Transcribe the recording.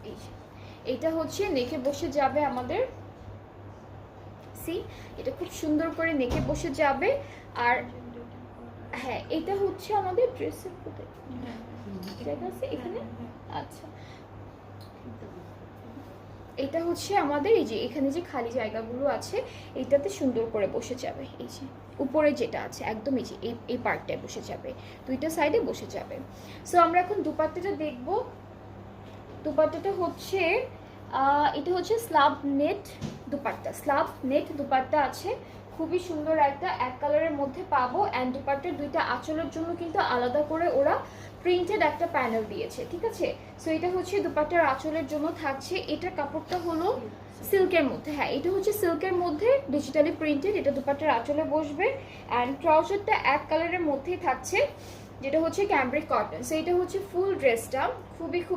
এই যে এটা হচ্ছে নেকে বসে যাবে আমাদের, সি এটা খুব সুন্দর করে নেকে বসে যাবে। আর হ্যাঁ এটা হচ্ছে আমাদের ড্রেসের কোথায় জায়গা আছে এখানে, আচ্ছা এটা হচ্ছে আমাদের এই যে এখানে যে খালি জায়গাগুলো আছে এইটাতে সুন্দর করে বসে যাবে, এই যে উপরে যেটা আছে একদম এই যে এই পার্টটায় বসে যাবে, দুইটা সাইডে বসে যাবে। সো আমরা এখন দুপাট্টাটা দেখবো। দুপাট্টাটা হচ্ছে এটা হচ্ছে slub net dupatta, slub net dupatta আছে, খুবই সুন্দর একটা এক কালারের মধ্যে পাবো। অ্যান্ড দুপাট্টার দুইটা আঁচলের জন্য কিন্তু আলাদা করে ওরা প্রিন্টেড একটা প্যানেল দিয়েছে, ঠিক আছে। সো এটা হচ্ছে দুপাট্টার আঁচলের জন্য থাকছে। এটার কাপড়টা হলো সিল্কের মধ্যে, হ্যাঁ এটা হচ্ছে সিল্কের মধ্যে ডিজিটালি প্রিন্টেড, এটা দুপাট্টার আঁচলে বসবে। অ্যান্ড ট্রাউজারটা এক কালারের মধ্যেই থাকছে যেটা হচ্ছে ক্যামব্রিক কটন। সো এটা হচ্ছে ফুল ড্রেসটা, খুবই খুবই